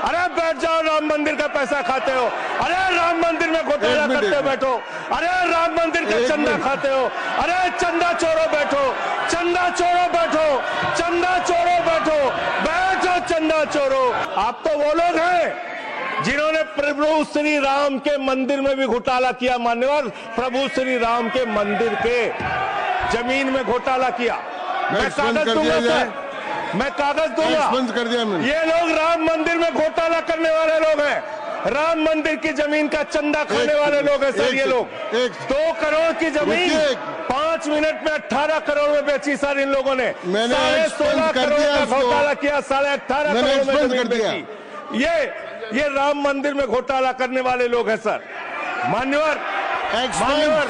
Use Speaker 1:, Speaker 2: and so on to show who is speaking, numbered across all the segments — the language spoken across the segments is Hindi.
Speaker 1: अरे बैठ जाओ, राम मंदिर का पैसा खाते हो। अरे राम मंदिर में घोटाला करते बैठो। अरे राम मंदिर का चंदा खाते हो। अरे चंदा चोरो बैठो, चंदा चोरो बैठो, चंदा चोरो बैठो, बैठो चंदा चोरो। आप तो वो लोग हैं जिन्होंने प्रभु श्री राम के मंदिर में भी घोटाला किया। मान्यवर, प्रभु श्री राम के मंदिर के जमीन में घोटाला किया। मैं कागज दूंगा सर, मैं कागज दूंगा।
Speaker 2: कर दिया मैंने।
Speaker 1: ये लोग राम मंदिर में घोटाला करने वाले लोग हैं। राम मंदिर की जमीन का चंदा खाने वाले लोग हैं सर। ये लोग 2 करोड़ की जमीन 5 मिनट में 18 करोड़ में बेची सर इन लोगों ने। 16.5 करोड़ का घोटाला किया, 18.5 करोड़ में जमीन बेची। ये राम मंदिर में घोटाला करने वाले लोग हैं सर। मान्यवर, मान्यवर,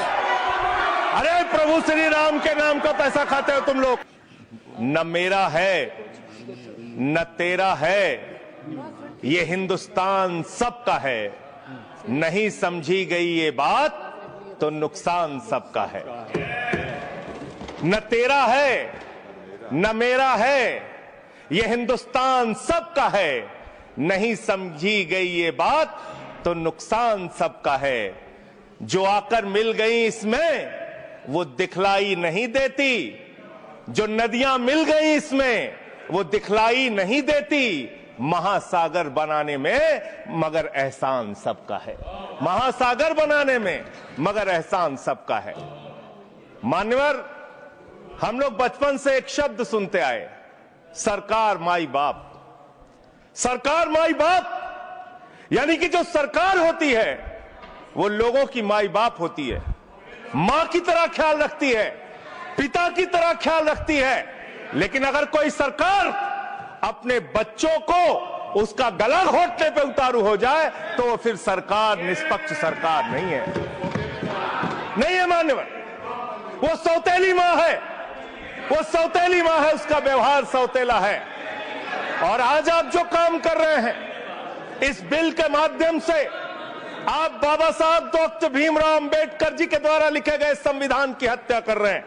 Speaker 1: अरे प्रभु श्री राम के नाम का पैसा खाते हो तुम लोग। न मेरा है न तेरा है, ये हिंदुस्तान सबका है। नहीं समझी गई ये बात तो नुकसान सबका है। न तेरा है न मेरा है, ये हिंदुस्तान सबका है। नहीं समझी गई ये बात तो नुकसान सबका है। जो आकर मिल गई इसमें वो दिखलाई नहीं देती। जो नदियां मिल गई इसमें वो दिखलाई नहीं देती। महासागर बनाने में मगर एहसान सबका है। महासागर बनाने में मगर एहसान सबका है। मान्यवर, हम लोग बचपन से एक शब्द सुनते आए, सरकार माई बाप। सरकार माई बाप यानी कि जो सरकार होती है वो लोगों की माई बाप होती है। मां की तरह ख्याल रखती है, पिता की तरह ख्याल रखती है। लेकिन अगर कोई सरकार अपने बच्चों को उसका गला घोटने पे उतारू हो जाए तो वो फिर सरकार निष्पक्ष सरकार नहीं है। नहीं है मान्यवर, वो सौतेली मां है। वो सौतेली मां है, उसका व्यवहार सौतेला है। और आज आप जो काम कर रहे हैं इस बिल के माध्यम से, आप बाबा साहब डॉक्टर भीमराव अंबेडकर जी के द्वारा लिखे गए संविधान की हत्या कर रहे हैं।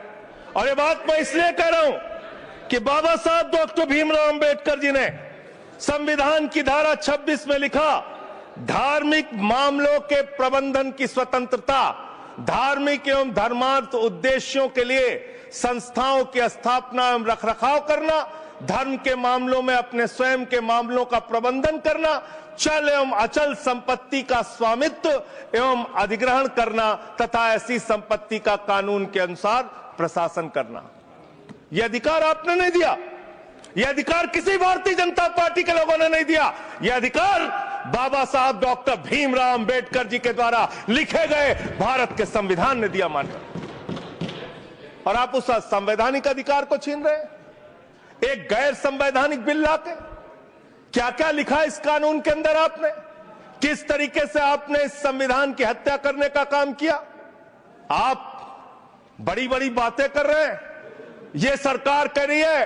Speaker 1: और ये बात मैं इसलिए कह रहा हूं कि बाबा साहब डॉक्टर भीमराव अंबेडकर जी ने संविधान की धारा 26 में लिखा, धार्मिक मामलों के प्रबंधन की स्वतंत्रता, धार्मिक एवं धर्मार्थ उद्देश्यों के लिए संस्थाओं की स्थापना एवं रखरखाव करना, धर्म के मामलों में अपने स्वयं के मामलों का प्रबंधन करना, चल एवं अचल संपत्ति का स्वामित्व एवं अधिग्रहण करना तथा ऐसी संपत्ति का कानून के अनुसार प्रशासन करना। यह अधिकार आपने नहीं दिया। यह अधिकार किसी भारतीय जनता पार्टी के लोगों ने नहीं दिया। यह अधिकार बाबा साहब डॉक्टर भीमराव अंबेडकर जी के द्वारा लिखे गए भारत के संविधान ने दिया। मानकर और आप उस संवैधानिक अधिकार को छीन रहे हैं एक गैर संवैधानिक बिल लाके। क्या क्या लिखा इस कानून के अंदर आपने, किस तरीके से आपने इस संविधान की हत्या करने का काम किया। आप बड़ी बड़ी बातें कर रहे हैं। ये सरकार कह रही है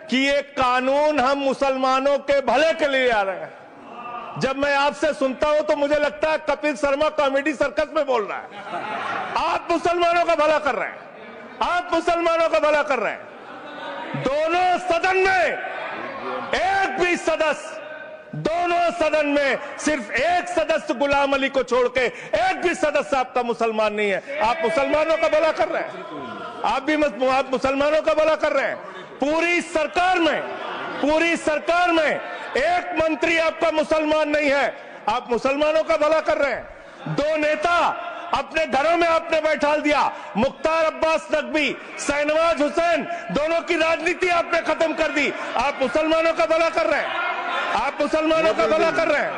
Speaker 1: कि ये कानून हम मुसलमानों के भले के लिए आ रहे हैं। जब मैं आपसे सुनता हूं तो मुझे लगता है कपिल शर्मा कॉमेडी सर्कस में बोल रहा है। आप मुसलमानों का भला कर रहे हैं, आप मुसलमानों का भला कर रहे हैं। दोनों सदन में एक भी सदस्य, दोनों सदन में सिर्फ एक सदस्य गुलाम अली को छोड़ के एक भी सदस्य आपका मुसलमान नहीं है। आप मुसलमानों का भला कर रहे हैं, आप मुसलमानों का भला कर रहे हैं। पूरी सरकार में एक मंत्री आपका मुसलमान नहीं है, आप मुसलमानों का भला कर रहे हैं। 2 नेता अपने घरों में आपने बैठा दिया, मुख्तार अब्बास नकवी, शहनवाज हुसैन, दोनों की राजनीति आपने खत्म कर दी। आप मुसलमानों का भला कर रहे हैं, आप मुसलमानों का भला कर रहे हैं,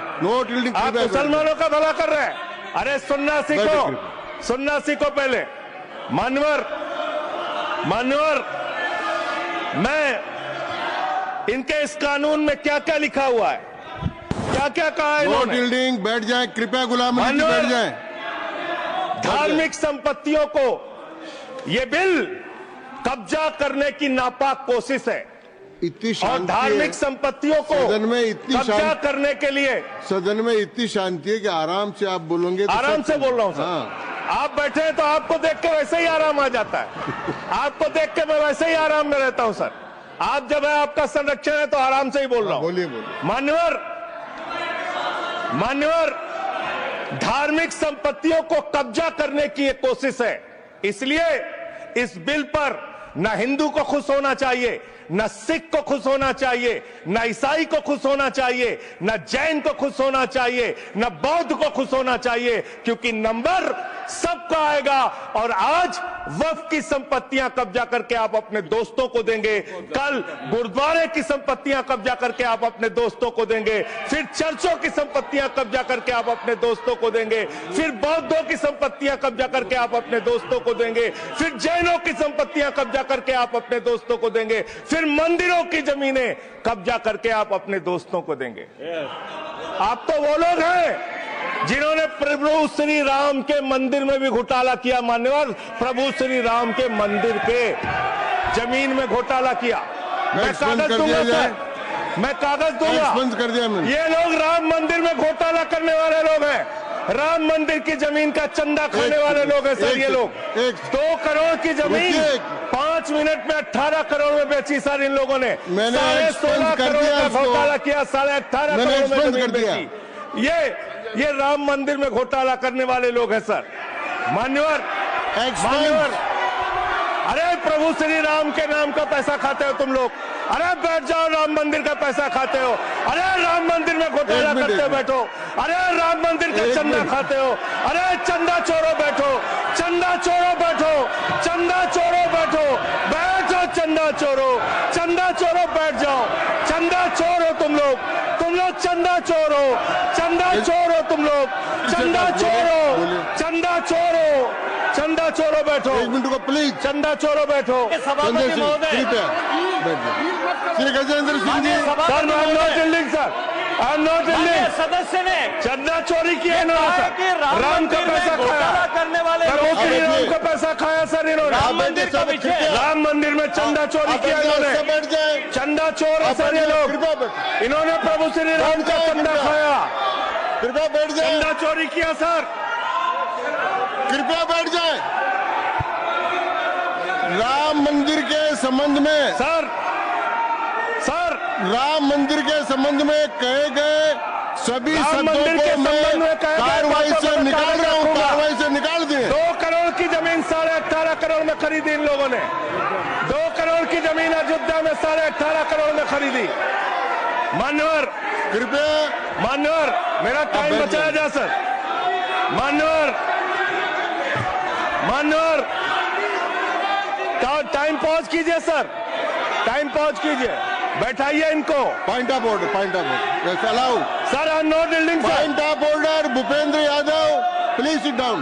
Speaker 1: आप मुसलमानों का भला कर रहे हैं। अरे सुनना सीखो, सुनना सीखो पहले। मान्यवर, मैं इनके इस कानून में क्या क्या लिखा हुआ है, क्या क्या कहा है इन्होंने।
Speaker 2: बैठ जाए कृपया, गुलाम अली बैठ जाए।
Speaker 1: धार्मिक संपत्तियों को यह बिल कब्जा करने की नापाक कोशिश है।
Speaker 2: इतनी
Speaker 1: और धार्मिक संपत्तियों को
Speaker 2: सदन में इतनी
Speaker 1: कब्जा करने के लिए
Speaker 2: सदन में इतनी शांति है कि आराम से आप बोलोगे तो
Speaker 1: आराम से बोल रहा हूं सर।
Speaker 2: हाँ।
Speaker 1: आप बैठे हैं तो आपको देख के वैसे ही आराम आ जाता है। आपको देख के मैं वैसे ही आराम में रहता हूं सर। आप जब है आपका संरक्षण है तो आराम से ही बोल रहा हूं।
Speaker 2: बोलिए बोलिए।
Speaker 1: मान्यवर, मान्यवर, धार्मिक संपत्तियों को कब्जा करने की एक कोशिश है। इसलिए इस बिल पर न हिंदू को खुश होना चाहिए, न सिख को खुश होना चाहिए, न ईसाई को खुश होना चाहिए, न जैन को खुश होना चाहिए, न बौद्ध को खुश होना चाहिए, क्योंकि नंबर सबका आएगा। और आज वक्फ की संपत्तियां कब्जा करके आप अपने दोस्तों को देंगे, कल गुरुद्वारे की संपत्तियां कब्जा करके आप अपने दोस्तों को देंगे, फिर चर्चों की संपत्तियां कब्जा करके आप अपने दोस्तों को देंगे, फिर बौद्धों की संपत्तियां कब्जा करके आप अपने दोस्तों को देंगे, फिर जैनों की संपत्तियां कब्जा करके आप अपने दोस्तों को देंगे, फिर मंदिरों की जमीनें कब्जा करके आप अपने दोस्तों को देंगे। आप तो वो लोग हैं जिन्होंने प्रभु श्री राम के मंदिर में भी घोटाला किया। मान्यवर, प्रभु श्री राम के मंदिर के जमीन में घोटाला किया। मैं कागज दूंगा सर, मैं कागज दूंगा।
Speaker 2: कर दिया मैंने।
Speaker 1: ये लोग राम मंदिर में घोटाला करने वाले लोग हैं, राम मंदिर की जमीन का चंदा खाने वाले लोग हैं सर। ये लोग 2 करोड़ की जमीन 5 मिनट में 18 करोड़ में बेची सर इन लोगों ने। 16.5 करोड़ का घोटाला किया, 18.5 करोड़ में जमीन बेची। ये राम मंदिर में घोटाला करने वाले लोग हैं सर। मान्यवर, अरे प्रभु श्री राम के नाम का पैसा खाते हो तुम लोग। अरे बैठ जाओ, राम मंदिर का पैसा खाते हो। अरे राम मंदिर में घोटाला करते हो, बैठो। अरे राम मंदिर का चंदा खाते हो। अरे चंदा चोरो बैठो, चंदा चोरो बैठो, चंदा चोरो बैठो, बैठो चंदा चोरो, चंदा चोरो बैठ जाओ। चंदा चोरो तुम लोग चंदा चोरो, चंदा चोरो तुम लोग, चंदा चोरो, चंदा चोरो, चंदा चोरो बैठो।
Speaker 2: 1 मिनट को प्लीज।
Speaker 1: चंदा चोरो बैठो।
Speaker 2: सभापति महोदय, Shri Gajendra Singh ji.
Speaker 1: Sir, I am not dealing sir, I am not dealing.
Speaker 3: सदस्य ने
Speaker 1: चंदा चोरी किया इन्होंने, राम का पैसा खाया,
Speaker 3: करने वाले
Speaker 1: राम का पैसा खाया सर इन्होंने।
Speaker 3: राम मंदिर का विषय,
Speaker 1: राम मंदिर में चंदा चोरी किया इन्होंने। चंदा चोर है सर ये लोग। इन्होंने प्रभु श्री राम का चंदा खाया।
Speaker 2: कृपया बैठ जाए।
Speaker 1: चंदा चोरी किया सर।
Speaker 2: कृपया बैठ जाए। राम मंदिर के संबंध में
Speaker 1: सर
Speaker 2: राम मंदिर के संबंध में कहे गए सभी शब्दों को मैं कार्रवाई से निकाल रहा हूं, कार्रवाई से निकाल दिए।
Speaker 1: 2 करोड़ की जमीन 18.5 करोड़ में खरीदी इन लोगों ने। 2 करोड़ की जमीन अयोध्या में 18.5 करोड़ में खरीदी। मान्यवर,
Speaker 2: कृपया
Speaker 1: मान्यवर, मेरा टाइम बचाया जा सर। मान्यवर, टाइम पॉज कीजिए सर, टाइम पॉज कीजिए, बैठाइए इनको।
Speaker 2: Point of order, point of order allow
Speaker 1: sir. I am not dealing sir.
Speaker 2: Point of order, Bhupendra Yadav please sit down.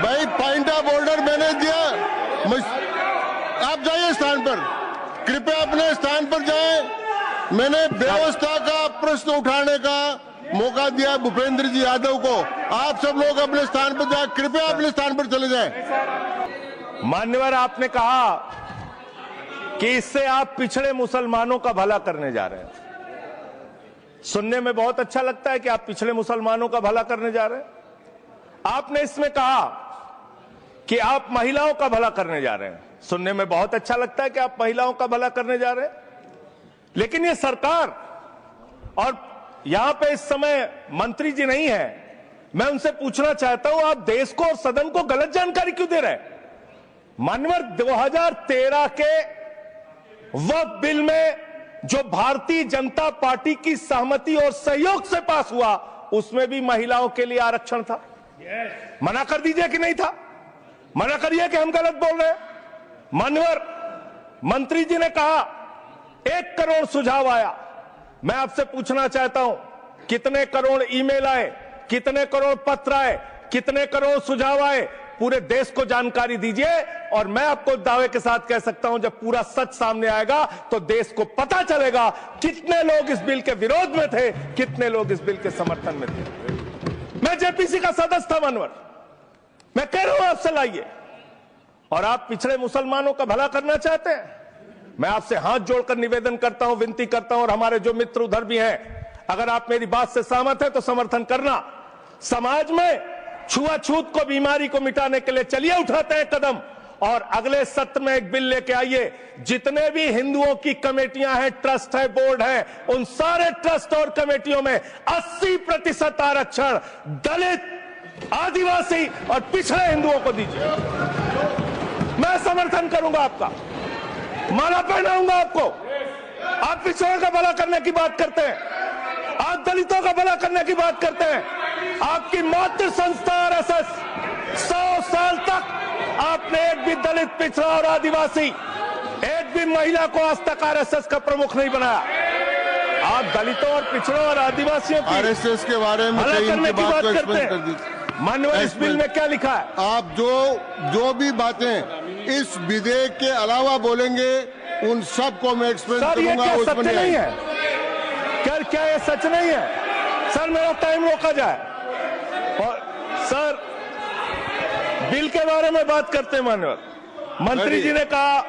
Speaker 2: भाई पॉइंट ऑफ ऑर्डर मैंने दिया, आप जाइए स्थान पर, कृपया अपने स्थान पर जाएं। मैंने व्यवस्था का प्रश्न उठाने का मौका दिया भूपेंद्र जी यादव को। आप सब लोग अपने स्थान पर जाएं, कृपया अपने स्थान पर चले जाएं।
Speaker 1: मान्यवर, आपने कहा कि इससे आप पिछड़े मुसलमानों का भला करने जा रहे हैं। सुनने में बहुत अच्छा लगता है कि आप पिछड़े मुसलमानों का भला करने जा रहे हैं। आपने इसमें कहा कि आप महिलाओं का भला करने जा रहे हैं। सुनने में बहुत अच्छा लगता है कि आप महिलाओं का भला करने जा रहे हैं, लेकिन ये सरकार, और यहां पे इस समय मंत्री जी नहीं है, मैं उनसे पूछना चाहता हूं, आप देश को और सदन को गलत जानकारी क्यों दे रहे हैं? मान्यवर, 2013 के वक्फ बिल में जो भारतीय जनता पार्टी की सहमति और सहयोग से पास हुआ, उसमें भी महिलाओं के लिए आरक्षण था। मना कर दीजिए कि नहीं था, मना करिए कि हम गलत बोल रहे हैं। मान्यवर, मंत्री जी ने कहा 1 करोड़ सुझाव आया। मैं आपसे पूछना चाहता हूं, कितने करोड़ ईमेल आए, कितने करोड़ पत्र आए, कितने करोड़ सुझाव आए? पूरे देश को जानकारी दीजिए, और मैं आपको दावे के साथ कह सकता हूं, जब पूरा सच सामने आएगा तो देश को पता चलेगा कितने लोग इस बिल के विरोध में थे, कितने लोग इस बिल के समर्थन में थे। मैं जेपीसी का सदस्य था मान्यवर, मैं कह रहा हूं आपसे लाइए। और आप पिछड़े मुसलमानों का भला करना चाहते हैं? मैं आपसे हाथ जोड़कर निवेदन करता हूं, विनती करता हूं, और हमारे जो मित्र उधर भी हैं, अगर आप मेरी बात से सहमत हैं तो समर्थन करना। समाज में छुआछूत को, बीमारी को मिटाने के लिए चलिए उठाते हैं कदम। और अगले सत्र में एक बिल लेके आइए, जितने भी हिंदुओं की कमेटियां हैं, ट्रस्ट है, बोर्ड है, उन सारे ट्रस्ट और कमेटियों में 80% आरक्षण दलित, आदिवासी और पिछड़े हिंदुओं को दीजिए। मैं समर्थन करूंगा आपका, माला पहनाऊंगा आपको। आप पिछड़ों का भला करने की बात करते हैं, आप दलितों का भला करने की बात करते हैं। आपकी मातृ संस्था आरएसएस 100 साल तक आपने एक भी दलित, पिछड़ा और आदिवासी, एक भी महिला को आज तक आरएसएस का प्रमुख नहीं बनाया। आप दलितों और पिछड़ों और आदिवासियों की
Speaker 2: आरएसएस के बारे में
Speaker 1: करने की बात करते हैं। माननीय, इस बिल में क्या लिखा है?
Speaker 2: आप जो भी बातें इस विधेयक के अलावा बोलेंगे उन सबको मैं एक्सप्लेन करूंगा।
Speaker 1: ये सच नहीं है क्या ये सच नहीं है? सर मेरा टाइम रोका जाए। और सर बिल के बारे में बात करते हैं। माननीय मंत्री जी ने कहा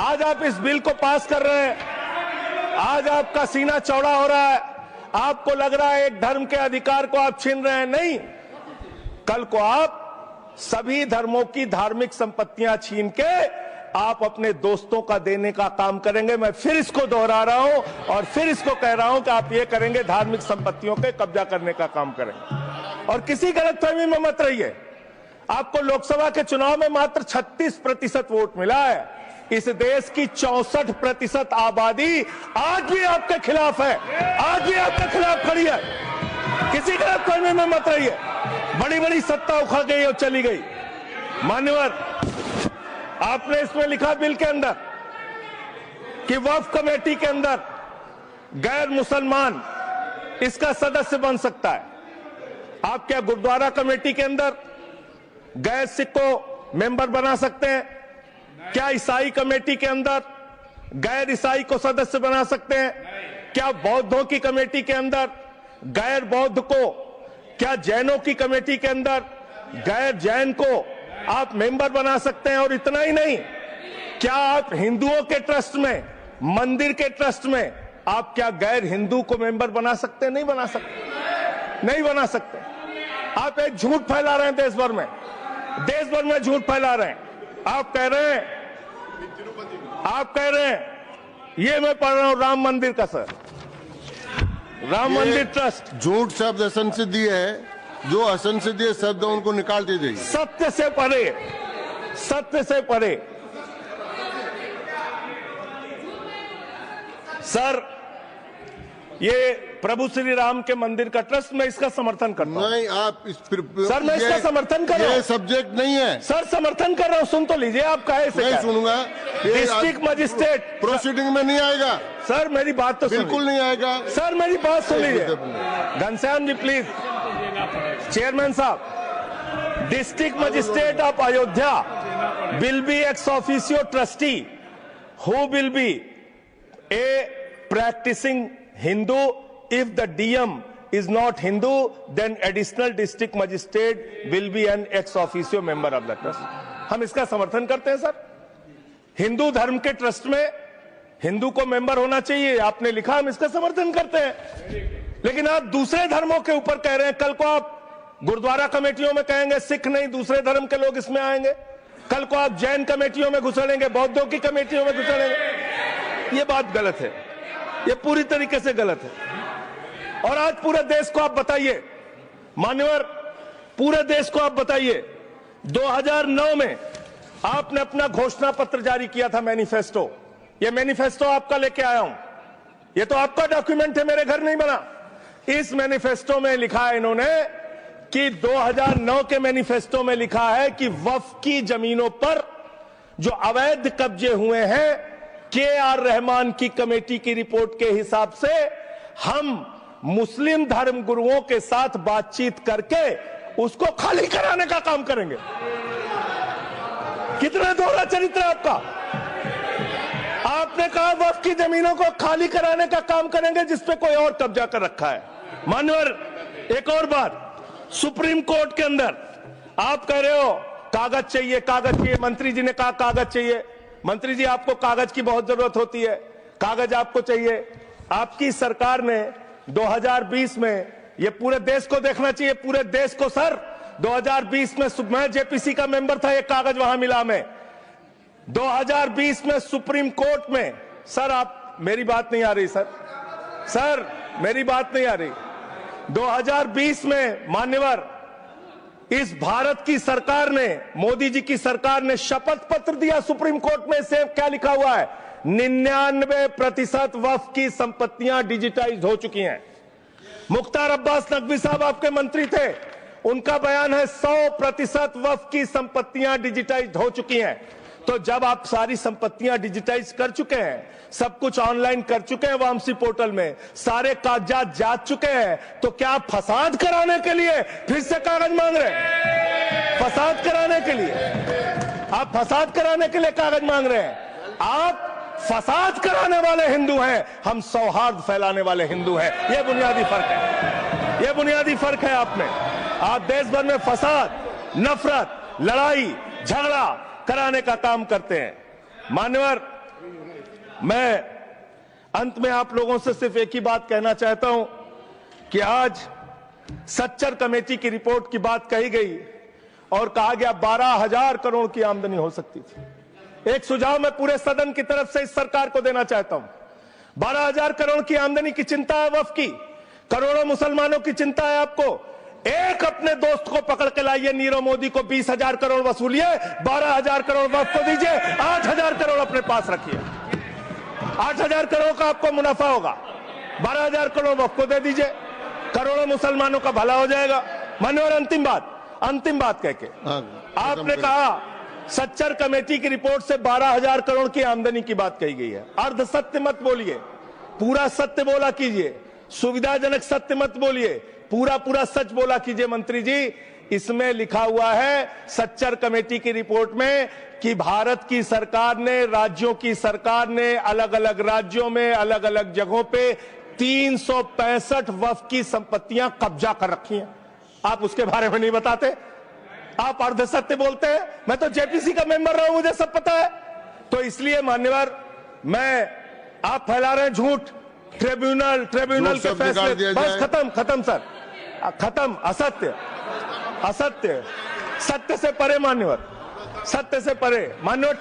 Speaker 1: आज आप इस बिल को पास कर रहे हैं, आज आपका सीना चौड़ा हो रहा है, आपको लग रहा है एक धर्म के अधिकार को आप छीन रहे हैं। नहीं, कल को आप सभी धर्मों की धार्मिक संपत्तियां छीन के आप अपने दोस्तों का देने का काम करेंगे। मैं फिर इसको दोहरा रहा हूं और फिर इसको कह रहा हूं कि आप ये करेंगे, धार्मिक संपत्तियों के कब्जा करने का काम करेंगे। और किसी गलतफहमी में मत रहिए। आपको लोकसभा के चुनाव में मात्र 36% वोट मिला है। इस देश की 64% आबादी आज भी आपके खिलाफ है, आज भी आपके खिलाफ खड़ी है। किसी गलतफहमी में मत रहिए। बड़ी बड़ी सत्ता उखड़ गई और चली गई। मान्यवर, आपने इसमें लिखा बिल के अंदर कि वक्फ कमेटी के अंदर गैर मुसलमान इसका सदस्य बन सकता है। आप क्या गुरुद्वारा कमेटी के अंदर गैर सिख को मेंबर बना सकते हैं? क्या ईसाई कमेटी के अंदर गैर ईसाई को सदस्य बना सकते हैं? क्या बौद्धों की कमेटी के अंदर गैर बौद्ध को, क्या जैनों की कमेटी के अंदर गैर जैन को आप मेंबर बना सकते हैं? और इतना ही नहीं, क्या आप हिंदुओं के ट्रस्ट में, मंदिर के ट्रस्ट में आप क्या गैर हिंदू को मेंबर बना सकते हैं? नहीं बना सकते, नहीं बना सकते। आप एक झूठ फैला रहे हैं देश भर में झूठ फैला रहे हैं। आप कह रहे हैं ये मैं पढ़ रहा हूं राम मंदिर का, सर, राम मंदिर ट्रस्ट।
Speaker 2: झूठ शब्द असंसदीय है, जो असंसदीय शब्द उनको निकाल दीजिए।
Speaker 1: सत्य से परे, सत्य से परे। सर ये प्रभु श्री राम के मंदिर का ट्रस्ट, मैं इसका समर्थन करता हूं।
Speaker 2: नहीं, आप
Speaker 1: सर मैं इसका समर्थन कर रहा हूं।
Speaker 2: ये सब्जेक्ट नहीं है
Speaker 1: सर, समर्थन कर रहा हूं। सुन तो लीजिए, आप कहे से
Speaker 2: नहीं सुनूंगा।
Speaker 1: डिस्ट्रिक्ट मजिस्ट्रेट
Speaker 2: प्रोसीडिंग में नहीं आएगा।
Speaker 1: सर मेरी बात तो
Speaker 2: बिल्कुल नहीं आएगा।
Speaker 1: सर मेरी बात सुन लीजिए। घनश्याम जी प्लीज, चेयरमैन साहब, district magistrate of Ayodhya will be ex officio trustee who will be a practicing Hindu. If the DM is not Hindu, then additional district magistrate will be an ex officio member of the trust. हम इसका समर्थन करते हैं। सर हिंदू धर्म के ट्रस्ट में हिंदू को मेंबर होना चाहिए, आपने लिखा, हम इसका समर्थन करते हैं। लेकिन आप दूसरे धर्मों के ऊपर कह रहे हैं। कल को आप गुरुद्वारा कमेटियों में कहेंगे सिख नहीं, दूसरे धर्म के लोग इसमें आएंगे। कल को आप जैन कमेटियों में घुसड़ेंगे, बौद्धों की कमेटियों में घुसड़ेंगे। ये बात गलत है, ये पूरी तरीके से गलत है। और आज पूरे देश को आप बताइए, मान्यवर, पूरे देश को आप बताइए, 2009 में आपने अपना घोषणा पत्र जारी किया था, मैनिफेस्टो। ये मैनिफेस्टो आपका लेके आया हूं, ये तो आपका डॉक्यूमेंट है, मेरे घर नहीं बना। इस मैनिफेस्टो में लिखा है इन्होंने कि 2009 के मैनिफेस्टो में लिखा है कि वक्फ की जमीनों पर जो अवैध कब्जे हुए हैं, के.आर. रहमान की कमेटी की रिपोर्ट के हिसाब से हम मुस्लिम धर्म गुरुओं के साथ बातचीत करके उसको खाली कराने का काम करेंगे। कितना दोहरा चरित्र है आपका। आपने कहा वक्फ की जमीनों को खाली कराने का काम करेंगे जिसपे कोई और कब्जा कर रखा है। मान्यवर, एक और बात, सुप्रीम कोर्ट के अंदर आप कह रहे हो कागज चाहिए, कागज चाहिए। मंत्री जी ने कहा कागज चाहिए। मंत्री जी, आपको कागज की बहुत जरूरत होती है, कागज आपको चाहिए। आपकी सरकार ने 2020 में, ये पूरे देश को देखना चाहिए, पूरे देश को सर, 2020 में मैं जेपीसी का मेंबर था, एक कागज वहां मिला हमें 2020 में सुप्रीम कोर्ट में। सर आप, मेरी बात नहीं आ रही सर मेरी बात नहीं आ रही। 2020 में मान्यवर इस भारत की सरकार ने, मोदी जी की सरकार ने शपथ पत्र दिया सुप्रीम कोर्ट में। से क्या लिखा हुआ है? 99% वक्फ की संपत्तियां डिजिटाइज हो चुकी हैं। मुख्तार अब्बास नकवी साहब आपके मंत्री थे, उनका बयान है 100% वक्फ की संपत्तियां डिजिटाइज हो चुकी हैं। तो जब आप सारी संपत्तियां डिजिटाइज कर चुके हैं, सब कुछ ऑनलाइन कर चुके हैं वामसी पोर्टल में, सारे कागजात जांच चुके हैं, तो क्या आप फसाद कराने के लिए फिर से कागज मांग रहे हैं? फसाद कराने के लिए आप फसाद कराने के लिए कागज मांग रहे हैं? आप फसाद कराने वाले हिंदू हैं, हम सौहार्द फैलाने वाले हिंदू हैं। यह बुनियादी फर्क है, यह बुनियादी फर्क है आप में। आप देश भर में फसाद, नफरत, लड़ाई, झगड़ा कराने का काम करते हैं। मान्यवर, मैं अंत में आप लोगों से सिर्फ एक ही बात कहना चाहता हूं कि आज सच्चर कमेटी की रिपोर्ट की बात कही गई और कहा गया 12,000 करोड़ की आमदनी हो सकती थी। एक सुझाव मैं पूरे सदन की तरफ से इस सरकार को देना चाहता हूं। 12,000 करोड़ की आमदनी की चिंता है वक्फ की, करोड़ों मुसलमानों की चिंता है आपको। एक अपने दोस्त को पकड़ के लाइए, नीरव मोदी को 20,000 करोड़ वसूलिए, 12,000 करोड़ वक्फ को दीजिए, 8,000 करोड़ अपने पास रखिए। 8,000 करोड़ का आपको मुनाफा होगा, 12,000 करोड़ वक्फ को दे दीजिए, करोड़ों मुसलमानों का भला हो जाएगा। मान्यवर, अंतिम बात कह के आपने कहा सच्चर कमेटी की रिपोर्ट से 12,000 करोड़ की आमदनी की बात कही गई है। अर्ध सत्य मत बोलिए, पूरा सत्य बोला कीजिए। सुविधाजनक सत्य मत बोलिए, पूरा सच बोला कीजिए। मंत्री जी, इसमें लिखा हुआ है सच्चर कमेटी की रिपोर्ट में कि भारत की सरकार ने, राज्यों की सरकार ने अलग अलग राज्यों में, अलग अलग जगहों पे 365 वक्फ की संपत्तियां कब्जा कर रखी हैं। आप उसके बारे में नहीं बताते, आप अर्ध सत्य बोलते हैं। मैं तो जेपीसी का मेंबर रहा हूं, मुझे सब पता है। तो इसलिए मान्यवर, आप फैला रहे हैं झूठ। ट्रिब्यूनल के फैसले, बस खत्म सर, खत्म। असत्य, सत्य से परे मान्यवर, सत्य से परे मान्यवर।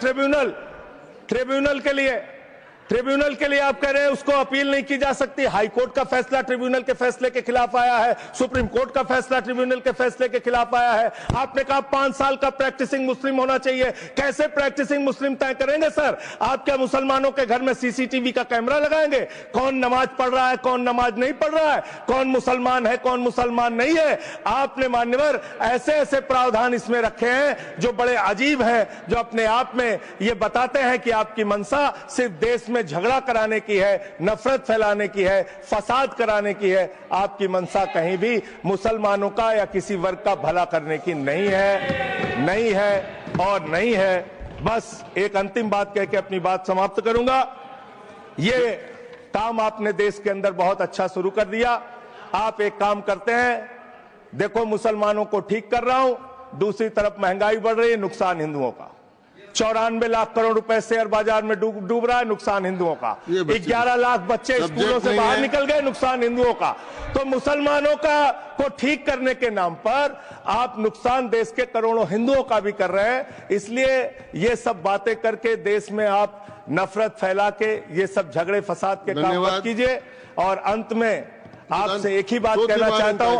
Speaker 1: ट्रिब्यूनल के लिए आप कह रहे हैं उसको अपील नहीं की जा सकती। हाई कोर्ट का फैसला ट्रिब्यूनल के फैसले के खिलाफ आया है, सुप्रीम कोर्ट का फैसला ट्रिब्यूनल के फैसले के खिलाफ आया है। आपने कहा 5 साल का प्रैक्टिसिंग मुस्लिम होना चाहिए। कैसे प्रैक्टिसिंग मुस्लिम तय करेंगे सर? आप क्या मुसलमानों के घर में सीसीटीवी का कैमरा लगाएंगे? कौन नमाज पढ़ रहा है, कौन नमाज नहीं पढ़ रहा है, कौन मुसलमान है, कौन मुसलमान नहीं है? आपने मान्यवर ऐसे प्रावधान इसमें रखे हैं जो बड़े अजीब हैं, जो अपने आप में ये बताते हैं कि आपकी मंशा सिर्फ देश में झगड़ा कराने की है, नफरत फैलाने की है, फसाद कराने की है। आपकी मंशा कहीं भी मुसलमानों का या किसी वर्ग का भला करने की नहीं है। बस एक अंतिम बात कह के अपनी बात समाप्त करूंगा। ये काम आपने देश के अंदर बहुत अच्छा शुरू कर दिया। आप एक काम करते हैं, देखो मुसलमानों को ठीक कर रहा हूं, दूसरी तरफ महंगाई बढ़ रही है, नुकसान हिंदुओं का। 94 लाख करोड़ रुपए शेयर बाजार में डूब रहा है, नुकसान हिंदुओं का। 11 लाख बच्चे स्कूलों से बाहर निकल गए, नुकसान हिंदुओं का। तो मुसलमानों को ठीक करने के नाम पर आप नुकसान देश के करोड़ों हिंदुओं का भी कर रहे हैं। इसलिए ये सब बातें करके देश में आप नफरत फैला के ये सब झगड़े फसाद के काम मत कीजिए। और अंत में आपसे एक ही बात कहना चाहता हूं,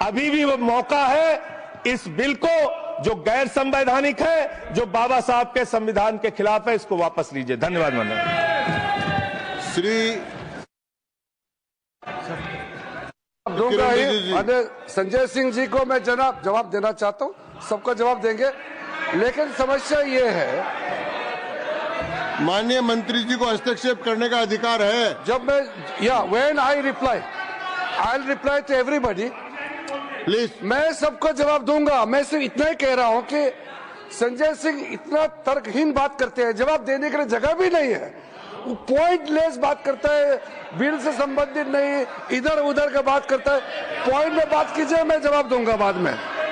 Speaker 1: अभी भी वो मौका है इस बिल को जो गैर संवैधानिक है, जो बाबा साहब के संविधान के खिलाफ है, इसको वापस लीजिए। धन्यवाद।
Speaker 3: दूंगा ही। संजय सिंह जी को मैं जवाब देना चाहता हूं, सबका जवाब देंगे, लेकिन समस्या ये है,
Speaker 2: माननीय मंत्री जी को हस्तक्षेप करने का अधिकार है।
Speaker 3: जब मैं when I will reply to everybody please. मैं सबको जवाब दूंगा। मैं सिर्फ इतना ही कह रहा हूं कि संजय सिंह इतना तर्कहीन बात करते हैं, जवाब देने के लिए जगह भी नहीं है। वो पॉइंटलेस बात करता है, बिल से संबंधित नहीं, इधर उधर का बात करता है। पॉइंट में बात कीजिए, मैं जवाब दूंगा बाद में।